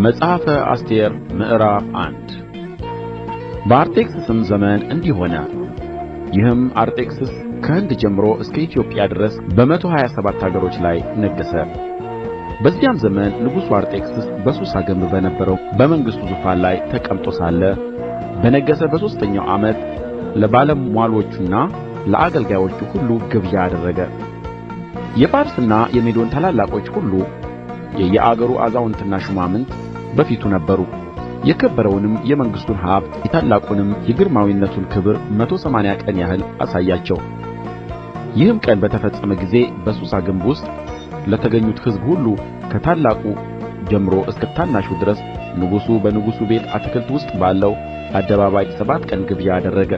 መጽሐፈ አስቴር ምዕራፍ 1 በአርጤክስስም ዘመን እንዲህ ሆነ። ይህም አርጤክስስ ከህንድ ጀምሮ እስከ ኢትዮጵያ ድረስ በ127 አገሮች ላይ ነገሠ። በዚያም ዘመን ንጉሡ አርጤክስስ በሱሳ ግንብ በነበረው በመንግሥቱ ዙፋን ላይ ተቀምጦ ሳለ በነገሠ በሦስተኛው ዓመት ለባለምዋሎቹና ለአገልጋዮቹ ሁሉ ግብዣ አደረገ። የፋርስና የሜዶን ታላላቆች ሁሉ የየአገሩ አዛውንትና ሹማምት በፊቱ ነበሩ። የከበረውንም የመንግሥቱን ሀብት የታላቁንም የግርማዊነቱን ክብር 180 ቀን ያህል አሳያቸው። ይህም ቀን በተፈጸመ ጊዜ በሱሳ ግንብ ውስጥ ለተገኙት ሕዝብ ሁሉ ከታላቁ ጀምሮ እስከ ታናሹ ድረስ ንጉሡ በንጉሡ ቤት አትክልት ውስጥ ባለው አደባባይ 7 ቀን ግብዣ አደረገ።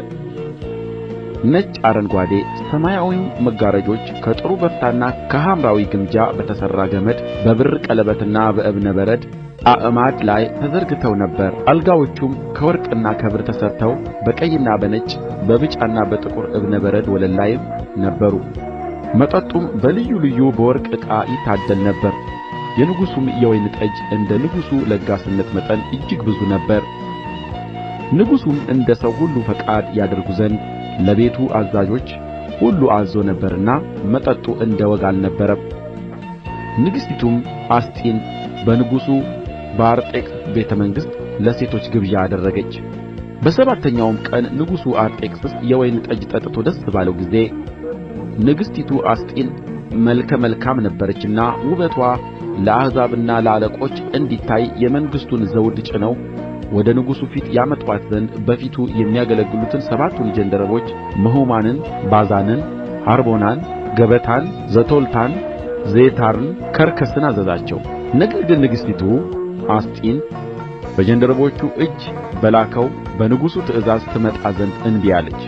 ነጭ፣ አረንጓዴ፣ ሰማያዊም መጋረጆች ከጥሩ በፍታና ከሐምራዊ ግምጃ በተሠራ ገመድ በብር ቀለበትና በዕብነ በረድ አዕማድ ላይ ተዘርግተው ነበር። አልጋዎቹም ከወርቅና ከብር ተሠርተው በቀይና በነጭ በብጫና በጥቁር ዕብነ በረድ ወለል ላይም ነበሩ። መጠጡም በልዩ ልዩ በወርቅ ዕቃ ይታደል ነበር። የንጉሡም የወይን ጠጅ እንደ ንጉሡ ለጋስነት መጠን እጅግ ብዙ ነበር። ንጉሡም እንደ ሰው ሁሉ ፈቃድ ያደርጉ ዘንድ ለቤቱ አዛዦች ሁሉ አዝዞ ነበርና መጠጡ እንደ ወግ አልነበረም። ንግሥቲቱም አስጢን በንጉሡ በአርጤክስስ ቤተ መንግሥት ለሴቶች ግብዣ አደረገች። በሰባተኛውም ቀን ንጉሡ አርጤክስስ የወይን ጠጅ ጠጥቶ ደስ ባለው ጊዜ ንግሥቲቱ አስጢን መልከ መልካም ነበረችና ውበቷ ለአሕዛብና ለአለቆች እንዲታይ የመንግሥቱን ዘውድ ጭነው ወደ ንጉሡ ፊት ያመጡአት ዘንድ በፊቱ የሚያገለግሉትን 7ቱን ጃንደረቦች ምሁማንን፣ ባዛንን፣ ሐርቦናን፣ ገበታን፣ ዘቶልታን፣ ዜታርን፣ ከርከስን አዘዛቸው። ነገር ግን ንግሥቲቱ አስጢን በጃንደረቦቹ እጅ በላከው በንጉሡ ትእዛዝ ትመጣ ዘንድ እንቢ አለች።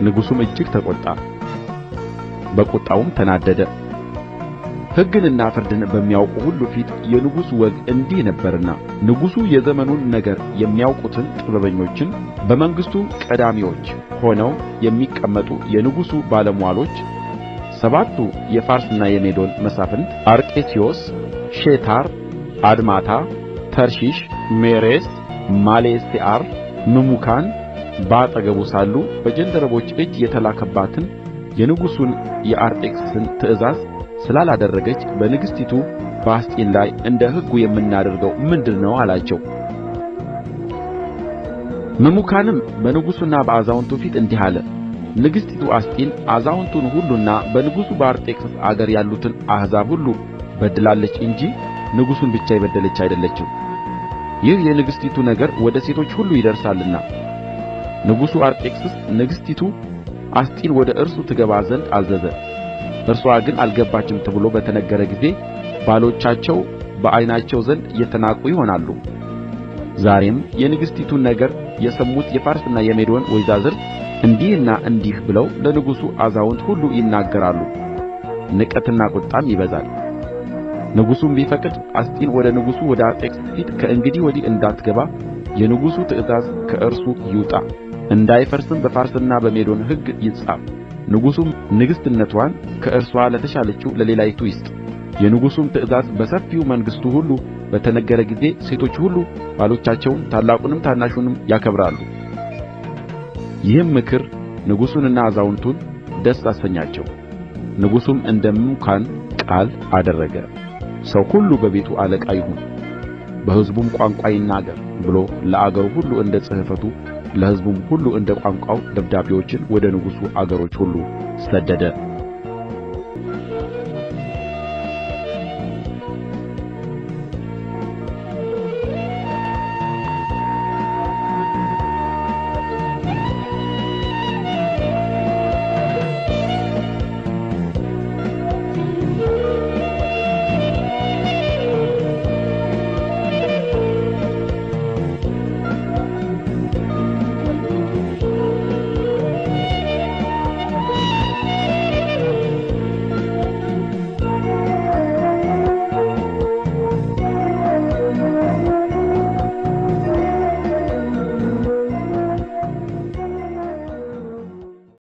ንጉሡም እጅግ ተቈጣ፣ በቍጣውም ተናደደ። ሕግንና ፍርድን በሚያውቁ ሁሉ ፊት የንጉሡ ወግ እንዲህ ነበርና ንጉሡ የዘመኑን ነገር የሚያውቁትን ጥበበኞችን በመንግሥቱም ቀዳሚዎች ሆነው የሚቀመጡ የንጉሡ ባለምዋሎች 7ቱ የፋርስና የሜዶን መሳፍንት አርቄስዮስ፣ ሼታር፣ አድማታ፣ ተርሺሽ፣ ሜሬስ፣ ማሌሴዓር፣ ምሙካን በአጠገቡ ሳሉ በጃንደረቦች እጅ የተላከባትን የንጉሡን የአርጤክስስን ትእዛዝ ስላላደረገች በንግሥቲቱ በአስጢን ላይ እንደ ሕጉ የምናደርገው ምንድር ነው አላቸው። ምሙካንም በንጉሡና በአዛውንቱ ፊት እንዲህ አለ። ንግሥቲቱ አስጢን አዛውንቱን ሁሉና በንጉሡ በአርጤክስስ አገር ያሉትን አሕዛብ ሁሉ በድላለች እንጂ ንጉሡን ብቻ የበደለች አይደለችም። ይህ የንግሥቲቱ ነገር ወደ ሴቶች ሁሉ ይደርሳልና ንጉሡ አርጤክስስ ንግሥቲቱ አስጢን ወደ እርሱ ትገባ ዘንድ አዘዘ። እርስዋ ግን አልገባችም ተብሎ በተነገረ ጊዜ ባሎቻቸው በዓይናቸው ዘንድ የተናቁ ይሆናሉ። ዛሬም የንግሥቲቱን ነገር የሰሙት የፋርስና የሜዶን ወይዛዝር እንዲህና እንዲህ ብለው ለንጉሡ አዛውንት ሁሉ ይናገራሉ። ንቀትና ቍጣም ይበዛል። ንጉሡም ቢፈቅድ አስጢን ወደ ንጉሡ ወደ አርጤክስስ ፊት ከእንግዲህ ወዲህ እንዳትገባ የንጉሡ ትእዛዝ ከእርሱ ይውጣ፣ እንዳይፈርስም በፋርስና በሜዶን ሕግ ይጻፍ። ንጉሡም ንግሥትነትዋን ከእርስዋ ለተሻለችው ለሌላይቱ ይስጥ። የንጉሡም ትእዛዝ በሰፊው መንግሥቱ ሁሉ በተነገረ ጊዜ ሴቶች ሁሉ ባሎቻቸውን ታላቁንም ታናሹንም ያከብራሉ። ይህም ምክር ንጉሡንና አዛውንቱን ደስ አሰኛቸው። ንጉሡም እንደ ምሙካን ቃል አደረገ። ሰው ሁሉ በቤቱ አለቃ ይሁን፣ በሕዝቡም ቋንቋ ይናገር ብሎ ለአገሩ ሁሉ እንደ ጽሕፈቱ ለሕዝቡም ሁሉ እንደ ቋንቋው ደብዳቤዎችን ወደ ንጉሡ አገሮች ሁሉ ሰደደ።